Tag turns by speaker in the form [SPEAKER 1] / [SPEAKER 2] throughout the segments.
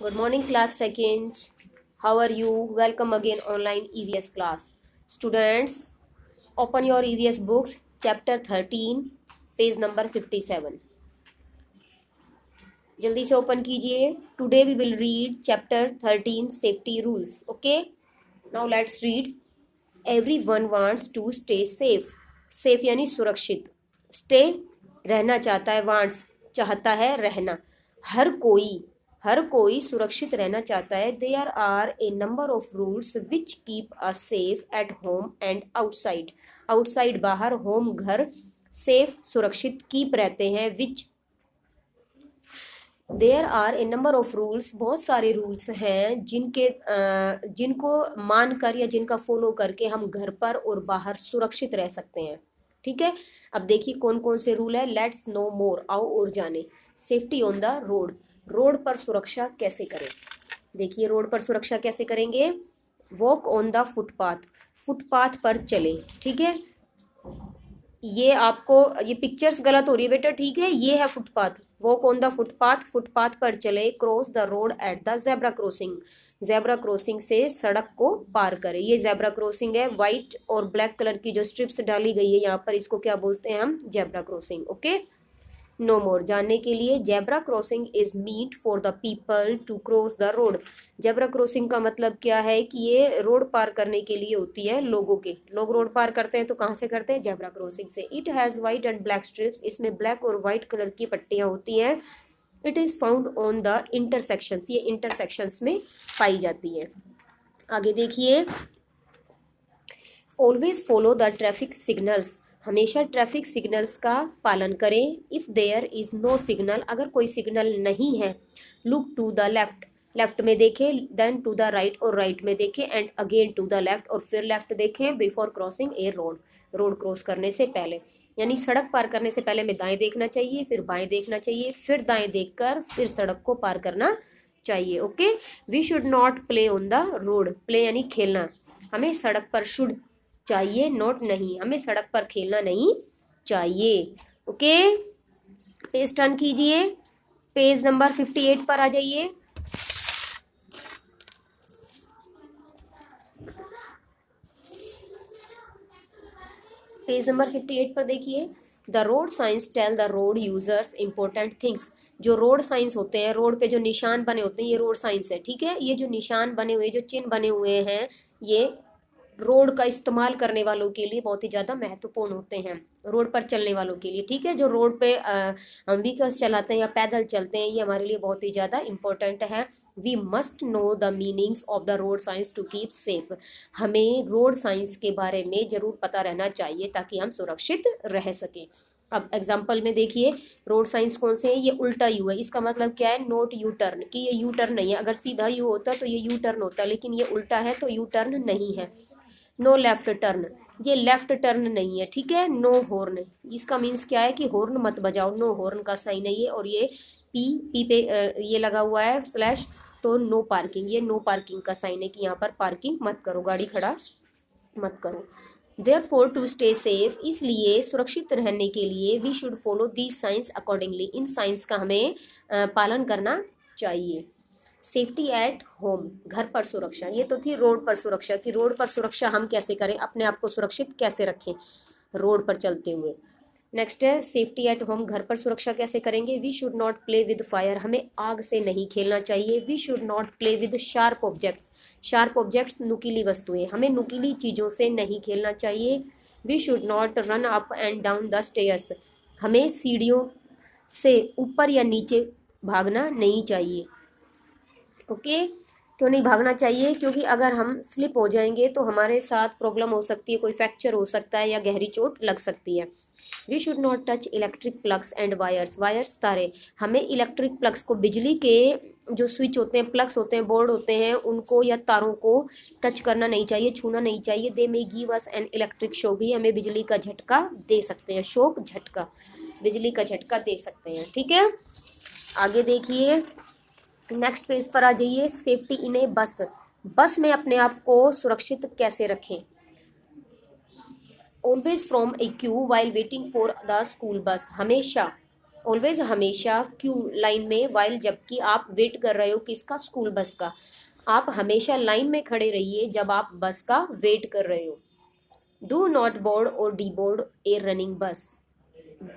[SPEAKER 1] Good morning, class second. How are you? Welcome again online EVS class. Students, open your EVS books, chapter 13, page number 57. जल्दी से open कीजिए. Today we will read chapter 13, safety rules. Okay? Now let's read. Everyone wants to stay safe. Safe यानी सुरक्षित. Stay रहना चाहता है. Wants चाहता है रहना. हर कोई सुरक्षित रहना चाहता है. There are a number of rules which keep us safe at home and outside. Outside बाहर, home घर, safe सुरक्षित, keep रहते हैं, which there are a number of rules. बहुत सारे रूल्स हैं जिनको मानकर या जिनका फॉलो करके हम घर पर और बाहर सुरक्षित रह सकते हैं. ठीक है, अब देखिए कौन कौन से रूल है. लेट्स नो मोर. आओ और जाने. Safety on the road. Road पर सुरक्षा कैसे करें. देखिए रोड पर सुरक्षा कैसे करेंगे. Walk on the footpath. Footpath पर चले. ठीक है, ये आपको ये पिक्चर्स गलत हो रही है बेटा. ठीक है, ये है footpath. Walk on the footpath. Footpath पर चले. Cross the road at the zebra crossing. Zebra crossing से सड़क को पार करें. ये जेब्रा क्रॉसिंग है. वाइट और ब्लैक कलर की जो स्ट्रिप्स डाली गई है यहाँ पर, इसको क्या बोलते हैं हम. Zebra crossing. Okay. No more. जानने के लिए. Zebra crossing is meant for the people to cross the road. Zebra crossing का मतलब क्या है कि ये रोड पार करने के लिए होती है लोगों के. लोग रोड पार करते हैं तो कहाँ से करते हैं. जेब्रा क्रॉसिंग से. It has white and black stripes. इसमें ब्लैक और वाइट कलर की पट्टियाँ होती हैं. It is found on the intersections. ये इंटरसेक्शंस में पाई जाती है. आगे देखिए. Always follow the traffic signals. हमेशा ट्रैफिक सिग्नल्स का पालन करें. If there is no signal. अगर कोई सिग्नल नहीं है. Look to the left. Left में देखें. देन टू द राइट और राइट में देखें. And again to the left और फिर लेफ्ट देखें. Before crossing a road. Road cross करने से पहले, यानी सड़क पार करने से पहले हमें दाएं देखना चाहिए, फिर बाएं देखना चाहिए, फिर दाएं देखकर फिर सड़क को पार करना चाहिए. Okay. We should not play on the road. Play यानी खेलना. हमें सड़क पर शुड चाहिए, नोट नहीं. हमें सड़क पर खेलना नहीं चाहिए. ओके. पेज टर्न कीजिए. पेज नंबर 58 पर आ जाइए. पेज नंबर 58 पर देखिए. The road signs tell the road users important things. जो रोड साइंस होते हैं, रोड पे जो निशान बने होते हैं, ये रोड साइंस है. ठीक है, ये जो निशान बने हुए, जो चिन्ह बने हुए हैं, ये रोड का इस्तेमाल करने वालों के लिए बहुत ही ज़्यादा महत्वपूर्ण होते हैं. रोड पर चलने वालों के लिए. ठीक है, जो रोड पे हम व्हीकल्स चलाते हैं या पैदल चलते हैं, ये हमारे लिए बहुत ही ज़्यादा इंपॉर्टेंट है. We must know the meanings of the road signs to keep safe. हमें रोड साइंस के बारे में ज़रूर पता रहना चाहिए ताकि हम सुरक्षित रह सकें. अब एग्जाम्पल में देखिए. रोड साइंस कौन से है. ये उल्टा यू है. इसका मतलब क्या है. Note U turn. कि ये यू टर्न नहीं है. अगर सीधा यू होता तो ये यू टर्न होता, लेकिन ये उल्टा है तो यू टर्न नहीं है. No left turn. ये लेफ्ट टर्न नहीं है. ठीक है. No horn. इसका मीन्स क्या है कि हॉर्न मत बजाओ. नो हॉर्न का साइन है ये. और ये पी पे ये लगा हुआ है स्लैश. तो नो पार्किंग. ये नो पार्किंग का साइन है कि यहाँ पर पार्किंग मत करो, गाड़ी खड़ा मत करो. Therefore to stay safe. इसलिए सुरक्षित रहने के लिए we should follow these signs accordingly. इन साइंस का हमें पालन करना चाहिए. Safety at home. घर पर सुरक्षा. ये तो थी रोड पर सुरक्षा कि रोड पर सुरक्षा हम कैसे करें, अपने आप को सुरक्षित कैसे रखें रोड पर चलते हुए. नेक्स्ट है सेफ्टी एट होम. घर पर सुरक्षा कैसे करेंगे. We should not play with fire. हमें आग से नहीं खेलना चाहिए. We should not play with sharp objects. Sharp objects नुकीली वस्तुएं. हमें नुकीली चीज़ों से नहीं खेलना चाहिए. We should not run up and down the stairs. हमें सीढ़ियों से ऊपर या नीचे भागना नहीं चाहिए. ओके. क्यों नहीं भागना चाहिए. क्योंकि अगर हम स्लिप हो जाएंगे तो हमारे साथ प्रॉब्लम हो सकती है. कोई फ्रैक्चर हो सकता है या गहरी चोट लग सकती है. We should not touch electric plugs and wires. Wires तारे. हमें इलेक्ट्रिक प्लग्स को, बिजली के जो स्विच होते हैं, प्लग्स होते हैं, बोर्ड होते हैं, उनको या तारों को टच करना नहीं चाहिए, छूना नहीं चाहिए. They may give us an electric shock. ही हमें बिजली का झटका दे सकते हैं. शॉक झटका, बिजली का झटका दे सकते हैं. ठीक है. आगे देखिए. नेक्स्ट पेज पर आ जाइए. सेफ्टी इन ए बस. बस में अपने आप को सुरक्षित कैसे रखें. Always from A Q while waiting for the school bus. हमेशा ऑलवेज हमेशा क्यू लाइन में, वाइल जबकि आप वेट कर रहे हो किसका, स्कूल बस का। आप हमेशा लाइन में खड़े रहिए जब आप बस का वेट कर रहे हो। डू नॉट बोर्ड और डी बोर्ड ए रनिंग बस।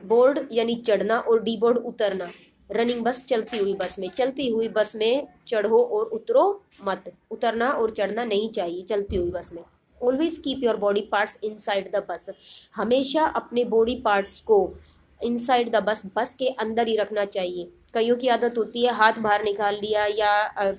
[SPEAKER 1] बोर्ड यानी चढ़ना और डी बोर्ड उतरना। रनिंग बस चलती हुई बस में, चलती हुई बस में चढ़ो और उतरो मत। उतरना और चढ़ना नहीं चाहिए चलती हुई बस में। Always keep your body parts inside the bus. हमेशा अपने बॉडी पार्ट्स को इनसाइड द बस, बस के अंदर ही रखना चाहिए। कईयों की आदत होती है हाथ बाहर निकाल लिया या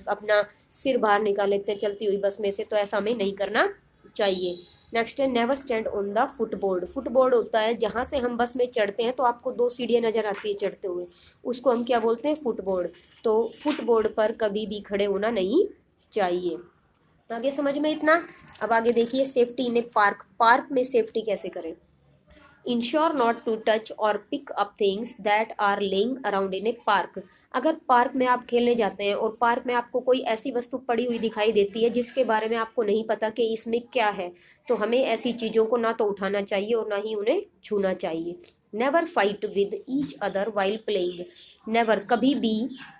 [SPEAKER 1] अपना सिर बाहर निकाल लेते हैं चलती हुई बस में से, तो ऐसा हमें नहीं करना चाहिए। नेक्स्ट है never stand on the footboard. Footboard होता है जहाँ से हम बस में चढ़ते हैं तो आपको 2 सीढ़ियाँ नजर आती है चढ़ते हुए, उसको हम क्या बोलते हैं, फुटबोर्ड। तो फुटबोर्ड पर कभी भी खड़े होना नहीं चाहिए। आगे समझ में इतना। अब आगे देखिए safety in a park. Park में सेफ्टी कैसे करें। इंश्योर नॉट टू टच और pick up things that are lying around in a park. अगर पार्क में आप खेलने जाते हैं और पार्क में आपको कोई ऐसी वस्तु पड़ी हुई दिखाई देती है जिसके बारे में आपको नहीं पता कि इसमें क्या है, तो हमें ऐसी चीज़ों को ना तो उठाना चाहिए और ना ही उन्हें छूना चाहिए। Never fight with each other while playing. Never कभी भी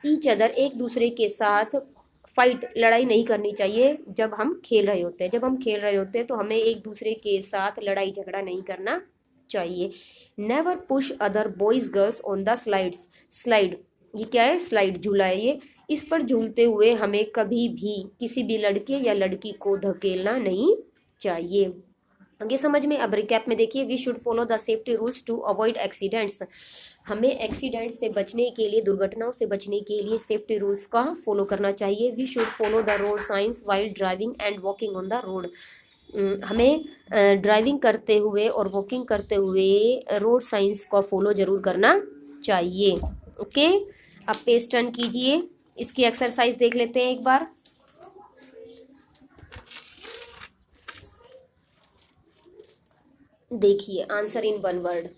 [SPEAKER 1] ईच अदर एक दूसरे के साथ फाइट लड़ाई नहीं करनी चाहिए जब हम खेल रहे होते हैं। जब हम खेल रहे होते हैं तो हमें एक दूसरे के साथ लड़ाई झगड़ा नहीं करना चाहिए। Never push other boys girls on the slides. Slide ये क्या है, स्लाइड झूला है ये। इस पर झूलते हुए हमें कभी भी किसी भी लड़के या लड़की को धकेलना नहीं चाहिए। आगे समझ में। अब रिकैप में देखिए, we should follow the safety rules to avoid accidents. हमें एक्सीडेंट्स से बचने के लिए, दुर्घटनाओं से बचने के लिए सेफ्टी रूल्स का फॉलो करना चाहिए। We should follow the road signs while driving and walking on the road. हमें ड्राइविंग करते हुए और वॉकिंग करते हुए रोड साइंस का फॉलो जरूर करना चाहिए। ओके, अब पेज टर्न कीजिए। इसकी एक्सरसाइज देख लेते हैं एक बार। देखिए, आंसर इन 1 वर्ड,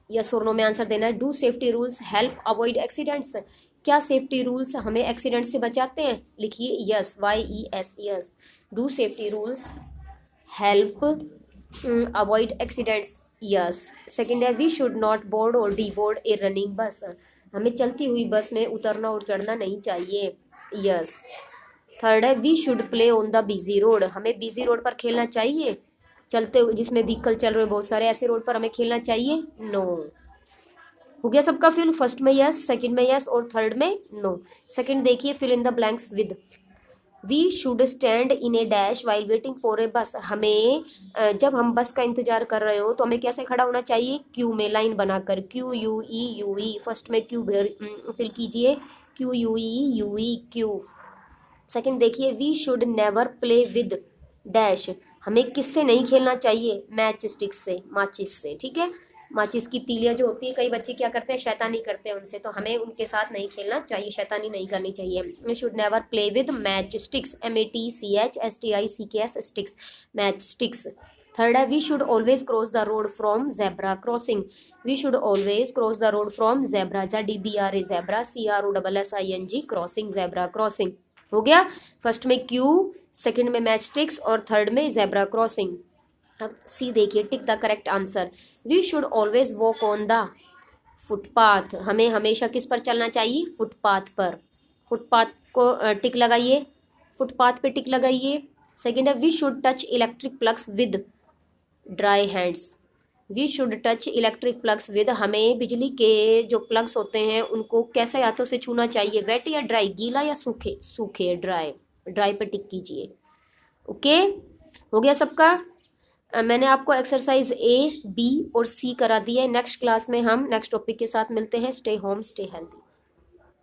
[SPEAKER 1] यस और नो में आंसर देना है। Do safety rules help avoid accidents. क्या सेफ्टी रूल्स हमें एक्सीडेंट से बचाते हैं। लिखिए yes, YES, yes. Do safety rules help avoid accidents, yes. Second है वी शुड नॉट बोर्ड और डी बोर्ड ए रनिंग बस। हमें चलती हुई बस में उतरना और चढ़ना नहीं चाहिए, यस। थर्ड है we should play on the busy road. हमें बिजी रोड पर खेलना चाहिए, चलते हुए जिसमें व्हीकल चल रहे बहुत सारे, ऐसे रोड पर हमें खेलना चाहिए, नो। हो गया सबका फिल। फर्स्ट में यस, सेकंड में यस और थर्ड में नो। सेकंड देखिए, fill in the blanks with. We should stand in a dash while waiting for a bus. हमें जब हम बस का इंतजार कर रहे हो तो हमें कैसे खड़ा होना चाहिए, क्यू में, लाइन बनाकर। QUEUE, फर्स्ट में क्यू फिल कीजिए, QUEUE, क्यू। सेकंड देखिए, we should never play with dash. हमें किससे नहीं खेलना चाहिए, मैच स्टिक्स से, माचिस से, ठीक है। माचिस की तीलियां जो होती है, कई बच्चे क्या करते हैं, शैतानी करते हैं उनसे, तो हमें उनके साथ नहीं खेलना चाहिए, शैतानी नहीं करनी चाहिए। We should never play with match sticks, MATCHSTICKS, sticks, match sticks. Third है we should always cross the road from zebra crossing. We should always cross the road from zebra, ZEBRA, zebra, CROSSING, crossing, zebra crossing. हो गया। First में queue, second में match sticks और third में zebra crossing. अब C देखिए, tick the correct answer. We should always walk on the footpath. हमें हमेशा किस पर चलना चाहिए, फुटपाथ पर। फुटपाथ को टिक लगाइए, फुटपाथ पे टिक लगाइए। सेकंड है we should touch electric plugs with dry hands. We should touch electric plugs with. हमें बिजली के जो प्लग्स होते हैं उनको कैसे हाथों से छूना चाहिए, वेट या ड्राई, गीला या सूखे, सूखे, ड्राई। ड्राई पे टिक कीजिए। ओके, हो गया सबका। मैंने आपको एक्सरसाइज A, B और C करा दी है। नेक्स्ट क्लास में हम नेक्स्ट टॉपिक के साथ मिलते हैं। Stay home, stay healthy.